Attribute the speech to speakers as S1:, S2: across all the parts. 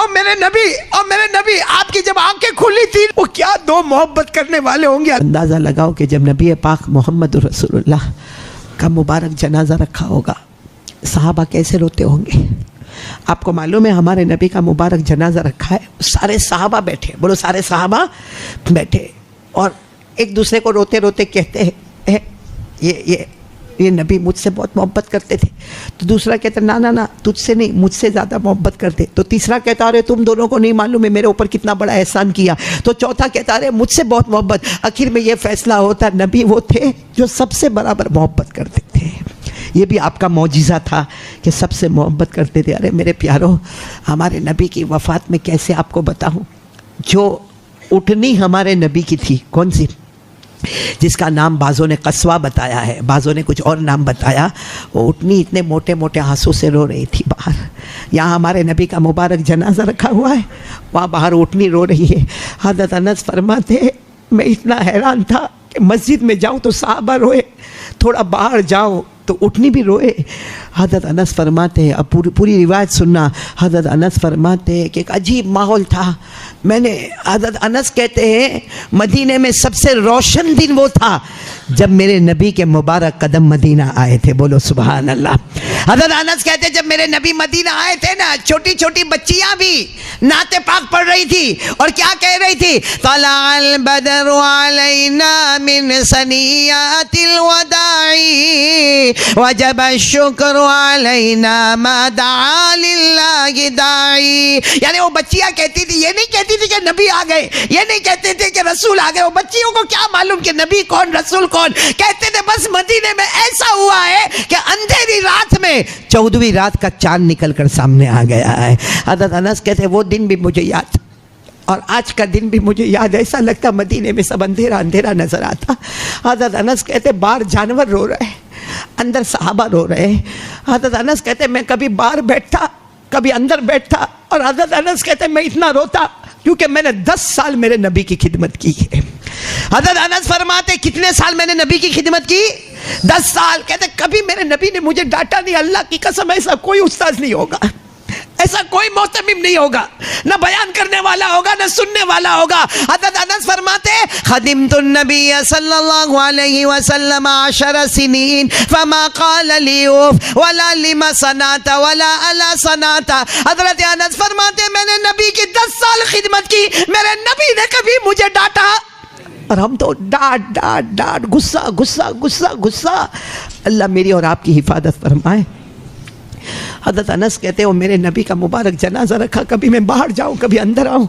S1: और मेरे नबी आपकी जब आंखें खुली थी वो क्या दो मोहब्बत करने वाले होंगे। अंदाज़ा लगाओ कि जब नबी पाक मोहम्मद रसूलुल्लाह का मुबारक जनाजा रखा होगा सहाबा कैसे रोते होंगे। आपको मालूम है हमारे नबी का मुबारक जनाजा रखा है, सारे सहाबा बैठे, बोलो सारे सहाबा बैठे और एक दूसरे को रोते रोते कहते हैं ये नबी मुझसे बहुत मोहब्बत करते थे। तो दूसरा कहता ना ना ना तुझसे नहीं मुझसे ज़्यादा मोहब्बत करते। तो तीसरा कहता अरे तुम दोनों को नहीं मालूम है मेरे ऊपर कितना बड़ा एहसान किया। तो चौथा कहता अरे मुझसे बहुत मोहब्बत। आखिर में ये फैसला होता नबी वो थे जो सबसे बराबर मोहब्बत करते थे। ये भी आपका मौजिज़ा था कि सबसे मोहब्बत करते थे। अरे मेरे प्यारों हमारे नबी की वफ़ात में कैसे आपको बताऊँ, जो उठनी हमारे नबी की थी कौन सी, जिसका नाम बाज़ों ने कस्वा बताया है, बाज़ों ने कुछ और नाम बताया, वो उठनी इतने मोटे मोटे आंसू से रो रही थी बाहर। यहाँ हमारे नबी का मुबारक जनाजा रखा हुआ है, वहाँ बाहर उठनी रो रही है। हज़रत अनस फरमाते मैं इतना हैरान था कि मस्जिद में जाऊँ तो साहबा रोए, थोड़ा बाहर जाऊँ तो उठनी भी रोए। हज़रत अनस फरमाते हैं, अब पूरी रिवायत सुनना। हज़रत अनस फरमाते हैं कि एक अजीब माहौल था। हज़रत अनस कहते हैं मदीने में सबसे रोशन दिन वो था जब मेरे नबी के मुबारक कदम मदीना आए थे, बोलो सुभान अल्लाह। हज़रत अनस कहते हैं जब मेरे नबी मदीना आए थे ना, छोटी छोटी बच्चियाँ भी नाते पाक पढ़ रही थी और क्या कह रही थी, तलाअल बदरु अलैना मिन सनियातिल वदाई वजब शुक्र अलैना मा दआ लिल्लाहि दाई। यानी वो बच्चियाँ कहती थी, ये नहीं कहती थी कि नबी आ गए, ये नहीं कहते थे कि रसूल आ गए। वो बच्चियों को क्या मालूम कि नबी कौन रसूल कौन, कहते थे बस मदीने में ऐसा हुआ है कि अंधेरी रात में 14वीं रात का चांद निकल कर सामने आ गया है। हज़रत अनस कहते वो दिन भी मुझे याद और आज का दिन भी मुझे याद, ऐसा लगता मदीने में सब अंधेरा अंधेरा नजर आता। हज़रत अनस कहते बाहर जानवर रो रहे, अंदर सहाबा रो रहे। हज़रत अनस कहते मैं कभी बाहर बैठता कभी अंदर बैठता और हज़रत अनस कहते मैं इतना रोता क्योंकि मैंने 10 साल मेरे नबी की खिदमत की है। हज़रत अनस फरमाते कितने साल मैंने नबी की खिदमत की, 10 साल। कहते कभी मेरे नबी ने मुझे डांटा नहीं, अल्लाह की कसम ऐसा कोई उस्ताद नहीं होगा, ऐसा कोई मोहतमिम नहीं होगा, ना बयान करने वाला होगा ना सुनने वाला होगा। हज़रत अनस फरमाते खदिमतुन नबी सल्लल्लाहु अलैहि वसल्लम 10 सिनीन फमा क़ाल ली उफ़ वला लिमा सनाता वला अला सनाता। हज़रत अनस फरमाते मैंने नबी की 10 साल खिदमत की, मेरे नबी ने कभी मुझे डांटा और हम तो डांट गुस्सा गुस्सा गुस्सा गुस्सा। अल्लाह मेरी और आपकी हिफाजत फरमाए। हज़रत अनस कहते हो मेरे नबी का मुबारक जनाजा रखा, कभी मैं बाहर जाऊँ कभी अंदर आऊँ।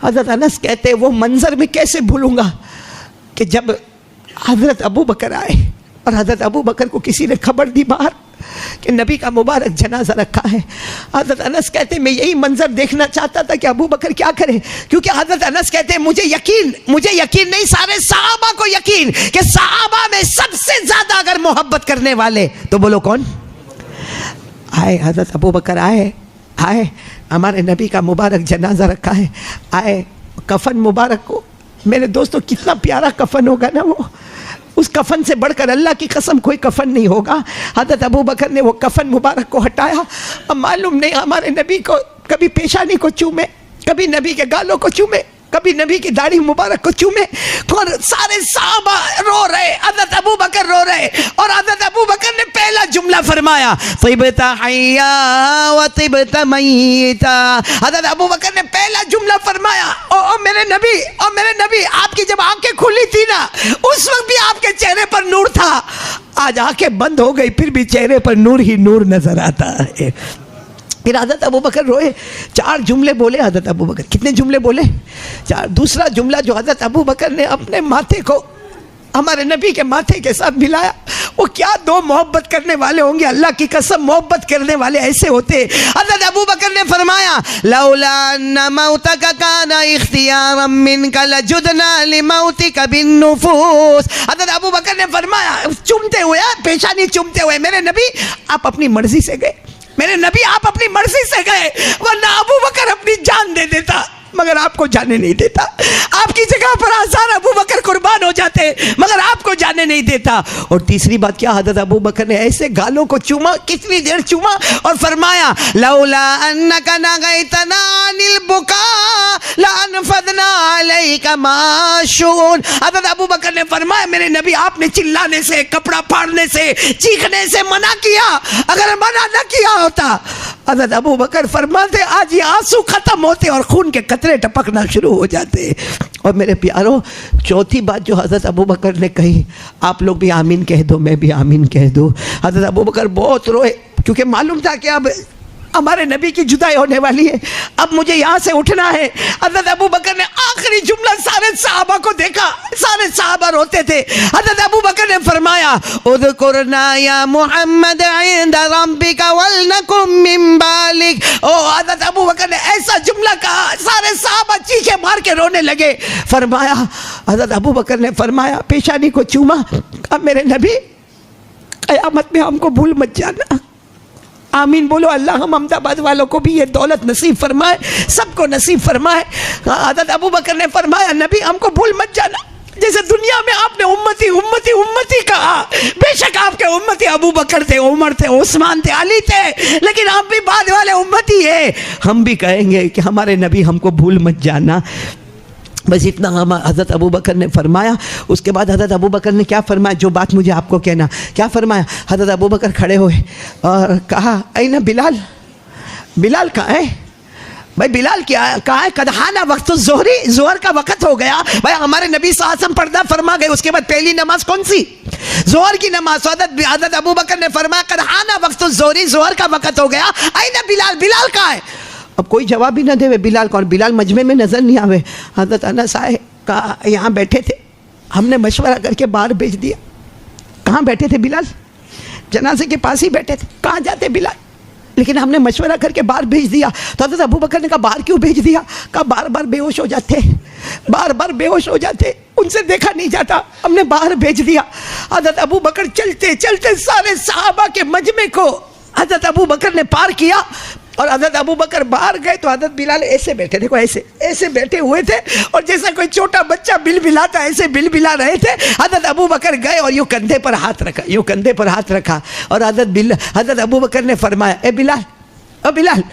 S1: हज़रत अनस कहते वो मंज़र में कैसे भूलूँगा कि जब हज़रत अबू बकर आए और हज़रत अबू बकर को किसी ने खबर दी बाहर कि नबी का मुबारक जनाजा रखा है। हज़रत अनस कहते मैं यही मंज़र देखना चाहता था कि अबू बकर क्या करे, क्योंकि हज़रत अनस कहते मुझे यकीन नहीं, सारे सहाबा को यकीन कि सहाबा में सबसे ज़्यादा अगर मोहब्बत करने वाले तो बोलो कौन। आए हज़रत अबू बकर आए हमारे नबी का मुबारक जनाजा रखा है, आए कफन मुबारक को, मेरे दोस्तों कितना प्यारा कफन होगा ना वो, उस कफन से बढ़कर अल्लाह की कसम कोई कफन नहीं होगा। हज़रत अबू बकर ने वो कफन मुबारक को हटाया। अब मालूम नहीं हमारे नबी को कभी पेशानी को चूमे, कभी नबी के गालों को चूमे, कभी नबी की दाढ़ी मुबारक को चूमे, और सारे सहाबा रो रहे, हज़रत अबू बकर रो रहे। और हज़रत अबू बकर ने पहला जुमला फरमाया तिबता हय्या व तिबता मय्यता। हज़रत अबू बकर ने पहला जुमला फरमाया ओ मेरे नबी आपकी जब आंखें खुली थी ना उस वक्त भी आपके चेहरे पर नूर था, आज आंखें बंद हो गई फिर भी चेहरे पर नूर ही नूर नजर आता है। फिर हज़रत अबू बकर रोए, 4 जुमले बोले हज़रत अबू बकर। कितने जुमले बोले? 4। दूसरा जुमला जो हज़रत अबू बकर ने अपने माथे को हमारे नबी के माथे के साथ मिलाया, वो क्या दो मोहब्बत करने वाले होंगे, अल्लाह की कसम मोहब्बत करने वाले ऐसे होते। हज़रत अबू बकर ने फरमाया लौला अन्ना मौतका काना इख्तियारम मिनका लजुदना लिमौतिका बिन्नुफूस। हज़रत अबू बकर ने फरमाया चूमते हुए, पेशानी चूमते हुए, मेरे नबी आप अपनी मर्जी से गए, मेरे नबी आप अपनी मर्जी से गए, वरना अबू बकर अपनी जान दे देता, मगर मगर आपको जाने नहीं देता। आपकी जगह पर आसान अबू बकर कुर्बान हो जाते मगर आपको जाने नहीं देता। और तीसरी बात क्या, हज़रत अबू बकर ने ऐसे गालों को चूमा, कितनी देर चूमा और फरमाया लौला अन्नका नगैतना अनिल बुका लानफदना अलैका माशून। हज़रत अबू बकर ने फरमाया मेरे नबी आपने चिल्लाने से, कपड़ा फाड़ने से, चीखने से मना किया, अगर मना न किया होता हज़रत अबू बकर फरमाते आज ये आंसू खत्म होते और खून के कतरे टपकना शुरू हो जाते। और मेरे प्यारों, चौथी बात जो हज़रत अबू बकर ने कही, आप लोग भी आमीन कह दो, मैं भी आमीन कह दूँ। हज़रत अबू बकर बहुत रोए क्योंकि मालूम था कि अब हमारे नबी की जुदाई होने वाली है, अब मुझे यहाँ से उठना है। हज़रत अबू बकर ने आखिरी जुमला सारे सहाबा को देखा, सारे सहाबा रोते थे। हज़रत अबू बकर ने फरमाया उज़कुरना या मुहम्मद इंद रब्बिका वलनकुम मिन बालिक। ओ हज़रत अबू बकर ने ऐसा जुमला कहा, सारे सहाबा चीखे मार के रोने लगे। फरमाया हज़रत अबू बकर ने फरमाया, पेशानी को चूमा, अब मेरे नबी क़यामत में हमको भूल मत जाना। आमीन बोलो। अल्लाह हम अहमदाबाद वालों को भी ये दौलत नसीब फरमाए, सबको नसीब फरमाए। हज़रत अबू बकर ने फरमाया नबी हमको भूल मत जाना। जैसे दुनिया में आपने उम्मती उम्मती उम्मती कहा, बेशक आपके उम्मती अबू बकर थे, उमर थे, उस्मान थे, अली थे, लेकिन हम भी बाद वाले उम्मती है। हम भी कहेंगे कि हमारे नबी हमको भूल मत जाना। बस इतना हम हज़रत अबू बकर ने फरमाया। उसके बाद हज़रत अबू बकर ने क्या फरमाया, जो बात मुझे आपको कहना, क्या फरमाया। हज़रत अबू बकर खड़े हुए और कहा ऐना बिलाल, बिलाल कहाँ है भाई, बिलाल क्या कहाँ है। कदहाना वक्त ज़ोहरी, ज़ोहर का वक़्त हो गया भाई। हमारे नबी सल्लल्लाहु अलैहि वसल्लम पर्दा फरमा गए। उसके बाद पहली नमाज कौन सी, ज़ोहर की नमाज। हज़रत अबू बकर ने फरमाया कदहाना वक्त ज़ोहरी, ज़ोहर का वक़्त हो गया, ऐना बिलाल, बिलाल कहाँ है। अब कोई जवाब ही ना दे, बिलाल कौन, बिलाल मजमे में नज़र नहीं आवे। हज़रत अनस आए, कहा यहाँ बैठे थे, हमने मशवरा करके बाहर भेज दिया। कहाँ बैठे थे बिलाल, जनाजे के पास ही बैठे थे, कहाँ जाते बिलाल, लेकिन हमने मशवरा करके बाहर भेज दिया। तो हज़रत अबू बकर ने कहा बाहर क्यों भेज दिया। कहा बार बार बेहोश हो जाते, बार बार बेहोश हो जाते, उनसे देखा नहीं जाता, हमने बाहर भेज दिया। हज़रत अबू बकर चलते चलते सारे सहाबा के मजमे को हज़रत अबू बकर ने पार किया। और हज़रत अबू बकर बाहर गए तो हज़रत बिलाल ऐसे बैठे, देखो ऐसे ऐसे बैठे हुए थे, और जैसा कोई छोटा बच्चा बिल बिलाता ऐसे बिल बिला रहे थे। हज़रत अबू बकर गए और यूँ कंधे पर हाथ रखा, यूँ कंधे पर हाथ रखा, और हज़रत अबू बकर ने फरमाया ए बिलाल, ओ बिलाल,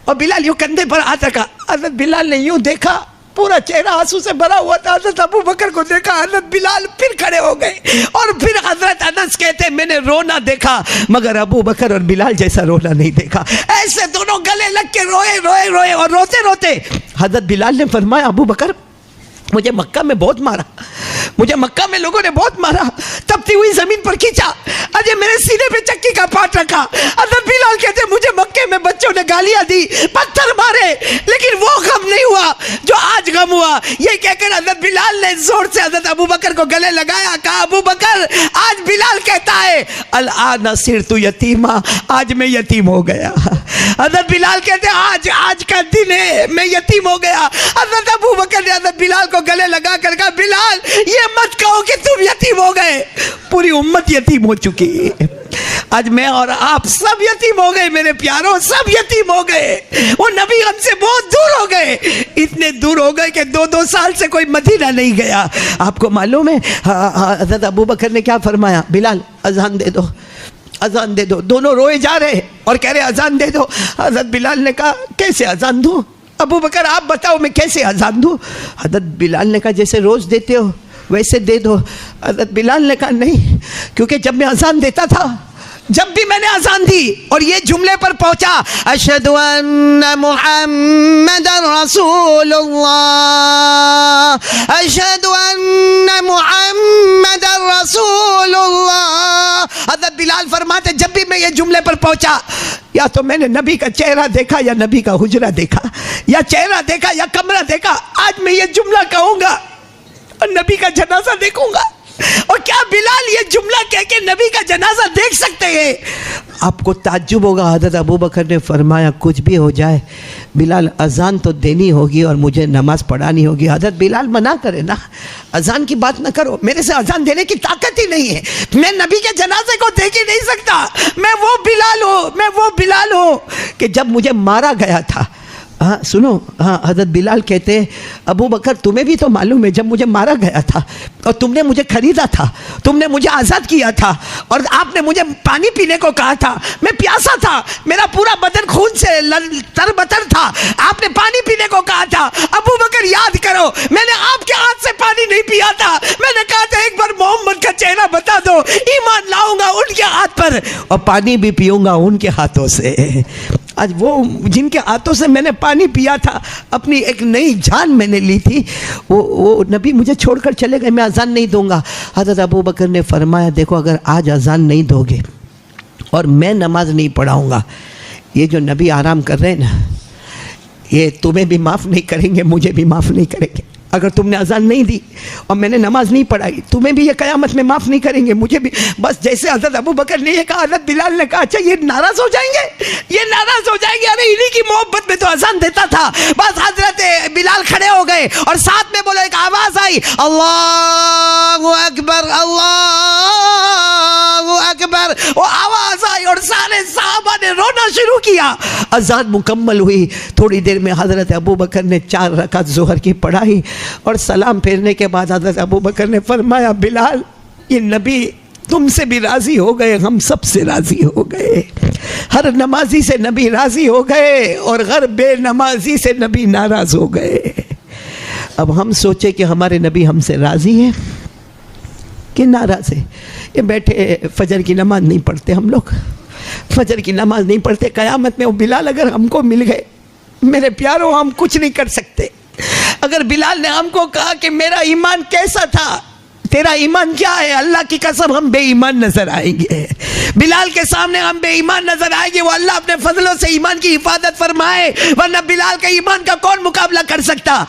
S1: और बिलाल यूँ कंधे पर हाथ रखा। हज़रत बिलाल ने यूँ देखा, पूरा चेहरा आंसू से भरा हुआ था। हज़रत अबू बकर को देखा, हज़रत बिलाल फिर खड़े हो गए। और फिर हज़रत अनस कहते मैंने रोना देखा मगर अबू बकर और बिलाल जैसा रोना नहीं देखा। ऐसे दोनों गले लग के रोए रोए रोए, और रोते रोते हज़रत बिलाल ने फरमाया अबू बकर मुझे मक्का में बहुत मारा, मुझे मक्का में लोगों ने बहुत मारा, तपती हुई जमीन पर खींचा, अजय मेरे सीने पे चक्की का पाट रखा। हज़रत बिलाल कहते मुझे मक्के में बच्चों ने गालियां दी, पत्थर मारे, लेकिन वो गम नहीं हुआ जो आज गम हुआ। ये कहकर हज़रत बिलाल ने जोर से हज़रत अबू बकर को गले लगाया, कहा अबू बकर आज बिलाल कहता है अल-आन सिरतु यतीमा, आज मैं यतीम हो गया। हज़रत बिलाल कहते आज का दिन है, मैं यतीम हो गया। हज़रत अबू बकर ने हज़रत बिलाल को गले लगा कर कहा बिलाल ये मत कहो कि तुम यतीम हो गए, पूरी उम्मत यतीम हो चुकी है, आज मैं और आप सब यतीम हो गए, मेरे प्यारों सब यतीम हो गए। वो नबी हमसे बहुत दूर हो गए, इतने दूर हो गए कि 2-2 साल से कोई मदीना नहीं गया। आपको मालूम है हज़रत अबू बकर ने क्या फरमाया, बिलाल अजान दे दो, अजान दे दो। दोनों रोए जा रहे और कह रहे अजान दे दो। हज़रत बिलाल ने कहा कैसे अजान दूँ, अबू बकर आप बताओ मैं कैसे अजान दूँ। हज़रत बिलाल ने कहा जैसे रोज़ देते हो वैसे दे दो। हज़रत बिलाल ने कहा नहीं, क्योंकि जब मैं अजान देता था, जब भी मैंने अजान दी और ये जुमले पर पहुंचा अशहदु अन्ना मुहम्मदन रसूलुल्लाह, अशहदु अन्ना मुहम्मदन रसूलुल्लाह, हज़रत बिलाल फरमाते जब भी मैं ये जुमले पर पहुंचा, या तो मैंने नबी का चेहरा देखा या नबी का हुजरा देखा, या चेहरा देखा या कमरा देखा। आज मैं ये जुमला कहूँगा और नबी का जनाजा देखूंगा। और क्या बिलाल ये जुमला कह के नबी का जनाजा देख सकते हैं? आपको ताज्जुब होगा। हज़रत अबू बकर ने फरमाया कुछ भी हो जाए बिलाल अजान तो देनी होगी और मुझे नमाज पढ़ानी होगी। हज़रत बिलाल मना करे ना, अजान की बात ना करो, मेरे से अजान देने की ताकत ही नहीं है, मैं नबी के जनाजे को देख ही नहीं सकता। मैं वो बिलाल हूँ, मैं वो बिलाल हूँ कि जब मुझे मारा गया था हाँ सुनो, हाँ हज़रत बिलाल कहते हैं अबू बकर तुम्हें भी तो मालूम है जब मुझे मारा गया था और तुमने मुझे खरीदा था, तुमने मुझे आज़ाद किया था और आपने मुझे पानी पीने को कहा था, मैं प्यासा था, मेरा पूरा बदन खून से तरबतर था, आपने पानी पीने को कहा था। अबू बकर याद करो, मैंने आपके हाथ से पानी नहीं पिया था, मैंने कहा था एक बार मोहम्मद का चेहरा बता दो, ईमान लाऊंगा उनके हाथ पर और पानी भी पीऊंगा उनके हाथों से। आज वो जिनके हाथों से मैंने पानी पिया था, अपनी एक नई जान मैंने ली थी, वो नबी मुझे छोड़कर चले गए, मैं अजान नहीं दूंगा। हज़रत अबू बकर ने फरमाया देखो अगर आज अजान नहीं दोगे और मैं नमाज नहीं पढ़ाऊंगा, ये जो नबी आराम कर रहे हैं ना, ये तुम्हें भी माफ़ नहीं करेंगे, मुझे भी माफ़ नहीं करेंगे। अगर तुमने अजान नहीं दी और मैंने नमाज नहीं पढ़ाई, तुम्हें भी ये क़यामत में माफ़ नहीं करेंगे, मुझे भी। बस जैसे हज़रत अबू बकर ने ये कहा, हज़रत बिलाल ने कहा अच्छा ये नाराज़ हो जाएंगे, ये नाराज़ हो जाएंगे, अरे इन्हीं की मोहब्बत में तो अजान देता था। बस हज़रत बिलाल खड़े हो गए और साथ में बोले, एक आवाज़ आई, अल्लाहु अकबर अल्लाहु अकबर। वो आवाज़ आई और सारे सहाबा ने रोना शुरू किया। अजान मुकम्मल हुई, थोड़ी देर में हज़रत अबू बकर ने 4 रकात ज़ोहर की पढ़ाई और सलाम फेरने के बाद हज़रत अबू बकर ने फरमाया बिलाल ये नबी तुमसे भी राज़ी हो गए, हम सब से राज़ी हो गए, हर नमाजी से नबी राज़ी हो गए और हर बेनमाजी से नबी नाराज़ हो गए। अब हम सोचे कि हमारे नबी हमसे राज़ी हैं कि नाराज़ है। ये बैठे फजर की नमाज नहीं पढ़ते, हम लोग फजर की नमाज नहीं पढ़ते, क़यामत में वो बिलाल अगर हमको मिल गए, मेरे प्यारों हम कुछ नहीं कर सकते। अगर बिलाल ने हमको कहा कि मेरा ईमान कैसा था, तेरा ईमान क्या है, अल्लाह की कसम हम बेईमान नजर आएंगे। बिलाल के सामने हम बेईमान नजर आएंगे, वो अल्लाह अपने फजलों से ईमान की हिफाजत फरमाए, वरना बिलाल के ईमान का कौन मुकाबला कर सकता।